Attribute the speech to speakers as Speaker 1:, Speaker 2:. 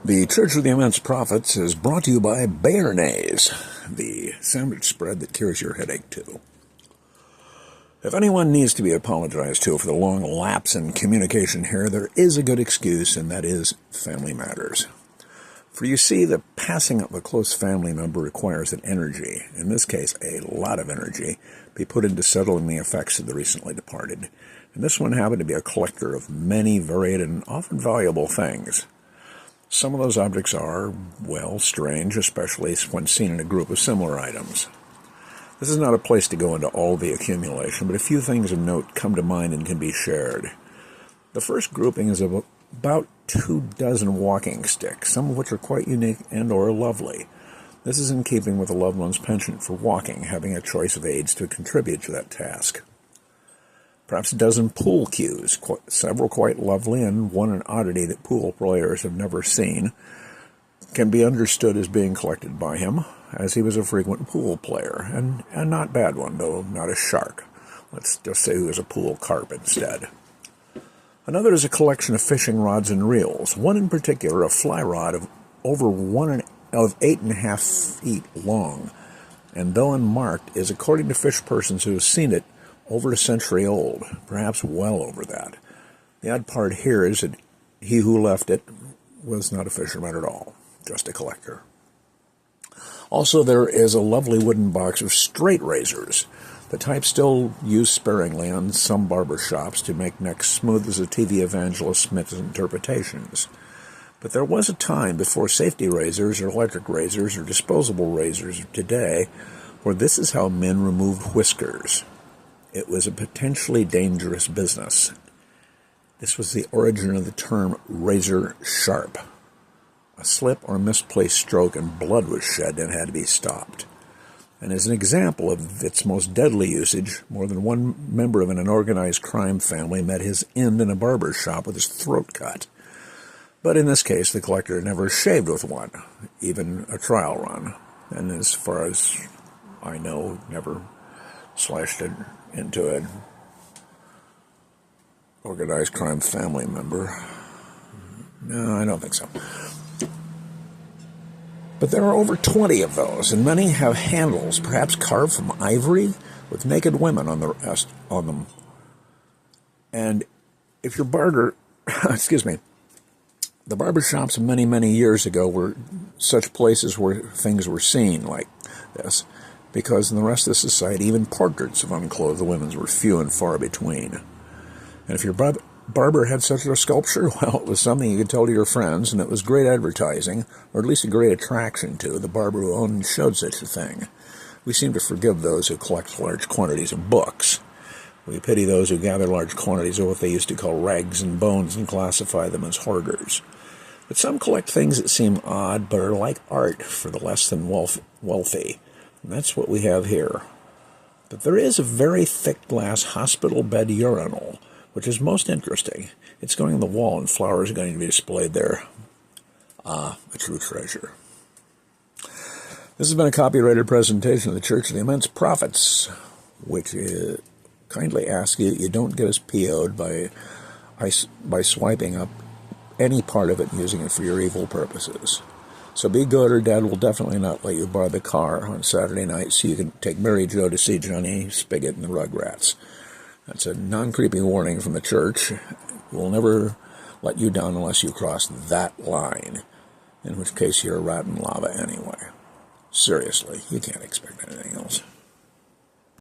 Speaker 1: The Church of the Immense Prophets is brought to you by Béarnaise, the sandwich spread that cures your headache too. If anyone needs to be apologized to for the long lapse in communication here, there is a good excuse, and that is family matters. For you see, the passing of a close family member requires that energy, in this case a lot of energy, be put into settling the effects of the recently departed. And this one happened to be a collector of many varied and often valuable things. Some of those objects are, well, strange, especially when seen in a group of similar items. This is not a place to go into all the accumulation, but a few things of note come to mind and can be shared. The first grouping is of about 24 walking sticks, some of which are quite unique and or lovely. This is in keeping with a loved one's penchant for walking, having a choice of aids to contribute to that task. Perhaps a dozen pool cues, several quite lovely and one an oddity that pool players have never seen, can be understood as being collected by him, as he was a frequent pool player, and a not bad one, though not a shark. Let's just say he was a pool carp instead. Another is a collection of fishing rods and reels, one in particular, a fly rod of over 8.5 feet long, and though unmarked, is, according to fish persons who have seen it, over a century old, perhaps well over that. The odd part here is that he who left it was not a fisherman at all, just a collector. Also, there is a lovely wooden box of straight razors, the type still used sparingly on some barber shops to make necks smooth as a TV evangelist Smith's interpretations. But there was a time before safety razors or electric razors or disposable razors of today where this is how men removed whiskers. It was a potentially dangerous business. This was the origin of the term razor sharp. A slip or misplaced stroke and blood was shed and had to be stopped. And as an example of its most deadly usage, more than one member of an organized crime family met his end in a barber shop with his throat cut. But in this case, the collector never shaved with one, even a trial run, and as far as I know, never slashed it into an organized crime family member. No, I don't think so. But there are over 20 of those, and many have handles, perhaps carved from ivory, with naked women on them. And if your barber, the barber shops of many, many years ago were such places where things were seen like this, because in the rest of society, even portraits of unclothed women were few and far between. And if your barber had such a sculpture, well, it was something you could tell to your friends, and it was great advertising, or at least a great attraction to the barber who owned and showed such a thing. We seem to forgive those who collect large quantities of books. We pity those who gather large quantities of what they used to call rags and bones and classify them as hoarders. But some collect things that seem odd, but are like art for the less than wealthy. And that's what we have here. But there is a very thick glass hospital bed urinal, which is most interesting. It's going on the wall, and flowers are going to be displayed there. A true treasure. This has been a copyrighted presentation of the Church of the Immense Prophets, which kindly ask you don't get us PO'd by swiping up any part of it and using it for your evil purposes. So be good, or Dad will definitely not let you borrow the car on Saturday night so you can take Mary Jo to see Johnny Spigot and the Rugrats. That's a non-creepy warning from the church. We'll never let you down unless you cross that line, in which case you're rotten lava anyway. Seriously, you can't expect anything else.